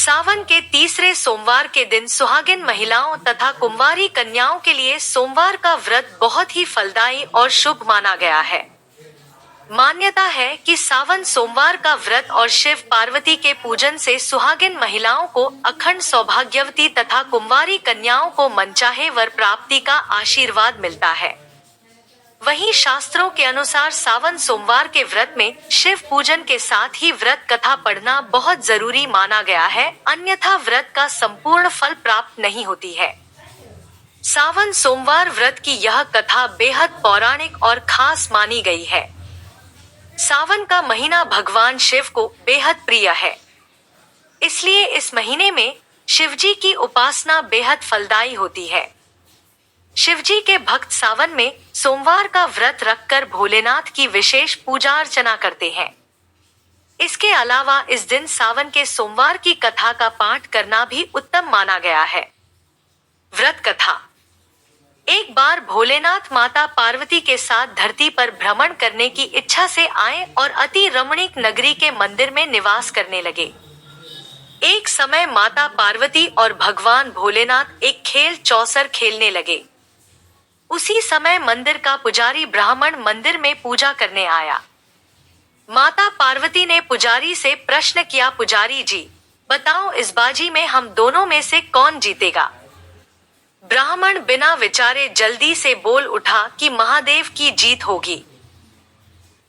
सावन के तीसरे सोमवार के दिन सुहागिन महिलाओं तथा कुंवारी कन्याओं के लिए सोमवार का व्रत बहुत ही फलदायी और शुभ माना गया है। मान्यता है कि सावन सोमवार का व्रत और शिव पार्वती के पूजन से सुहागिन महिलाओं को अखंड सौभाग्यवती तथा कुंवारी कन्याओं को मनचाहे वर प्राप्ति का आशीर्वाद मिलता है। वहीं शास्त्रों के अनुसार सावन सोमवार के व्रत में शिव पूजन के साथ ही व्रत कथा पढ़ना बहुत जरूरी माना गया है, अन्यथा व्रत का संपूर्ण फल प्राप्त नहीं होती है। सावन सोमवार व्रत की यह कथा बेहद पौराणिक और खास मानी गई है। सावन का महीना भगवान शिव को बेहद प्रिय है, इसलिए इस महीने में शिवजी की उपासना बेहद फलदायी होती है। शिवजी के भक्त सावन में सोमवार का व्रत रखकर भोलेनाथ की विशेष पूजा अर्चना करते हैं। इसके अलावा इस दिन सावन के सोमवार की कथा का पाठ करना भी उत्तम माना गया है। व्रत कथा। एक बार भोलेनाथ माता पार्वती के साथ धरती पर भ्रमण करने की इच्छा से आए और अति रमणीक नगरी के मंदिर में निवास करने लगे। एक समय माता पार्वती और भगवान भोलेनाथ एक खेल चौसर खेलने लगे। उसी समय मंदिर का पुजारी ब्राह्मण मंदिर में पूजा करने आया। माता पार्वती ने पुजारी से प्रश्न किया, पुजारी जी, बताओ इस बाजी में हम दोनों में से कौन जीतेगा? ब्राह्मण बिना विचारे जल्दी से बोल उठा कि महादेव की जीत होगी।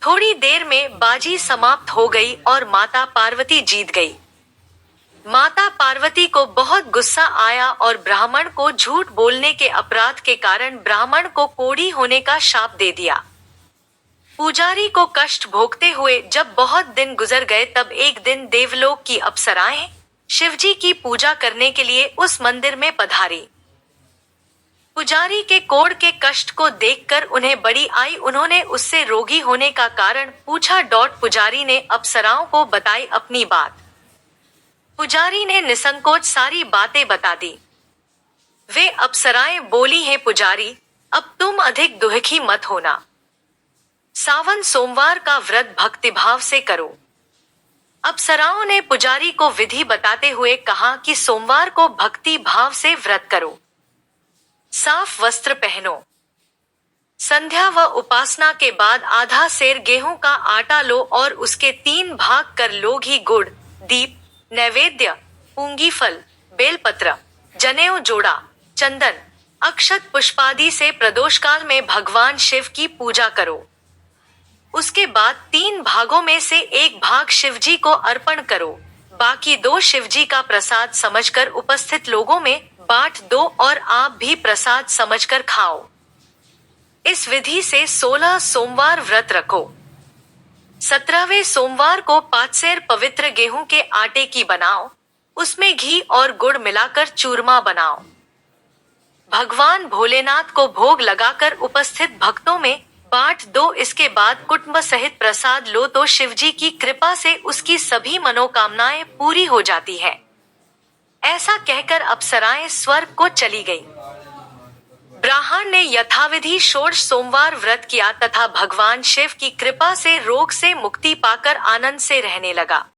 थोड़ी देर में बाजी समाप्त हो गई और माता पार्वती जीत गई। माता पार्वती को बहुत गुस्सा आया और ब्राह्मण को झूठ बोलने के अपराध के कारण ब्राह्मण को कोढ़ी होने का शाप दे दिया। पुजारी को कष्ट भोगते हुए जब बहुत दिन गुजर गए, तब एक दिन देवलोक की अप्सराएं शिवजी की पूजा करने के लिए उस मंदिर में पधारी। पुजारी के कोढ़ के कष्ट को देखकर उन्हें बड़ी आई। उन्होंने उससे रोगी होने का कारण पूछा। पुजारी ने अप्सराओं को बताई अपनी बात। पुजारी ने निसंकोच सारी बातें बता दी। वे अप्सराएं बोली हैं, पुजारी, अब तुम अधिक दुखी मत होना। सावन सोमवार का व्रत भक्तिभाव से करो। अप्सराओं ने पुजारी को विधि बताते हुए कहा कि सोमवार को भक्ति भाव से व्रत करो। साफ वस्त्र पहनो। संध्या व उपासना के बाद आधा सेर गेहूं का आटा लो और उसके 3 भाग कर लो। घी, गुड़, दीप, नैवेद्य, पूंगी फल, बेलपत्र, जनेऊ जोड़ा, चंदन, अक्षत पुष्पादि से प्रदोष काल में भगवान शिव की पूजा करो। उसके बाद 3 भागों में से 1 भाग शिवजी को अर्पण करो। बाकी 2 शिवजी का प्रसाद समझकर उपस्थित लोगों में बांट दो और आप भी प्रसाद समझकर खाओ। इस विधि से 16 सोमवार व्रत रखो। 17वें सोमवार को 5 सेर पवित्र गेहूं के आटे की बनाओ। उसमें घी और गुड़ मिलाकर चूरमा बनाओ। भगवान भोलेनाथ को भोग लगाकर उपस्थित भक्तों में बांट दो। इसके बाद कुटुंब सहित प्रसाद लो तो शिवजी की कृपा से उसकी सभी मनोकामनाएं पूरी हो जाती है। ऐसा कहकर अप्सराएं स्वर्ग को चली गईं। ब्राह्मण ने यथाविधि षोडश सोमवार व्रत किया तथा भगवान शिव की कृपा से रोग से मुक्ति पाकर आनंद से रहने लगा।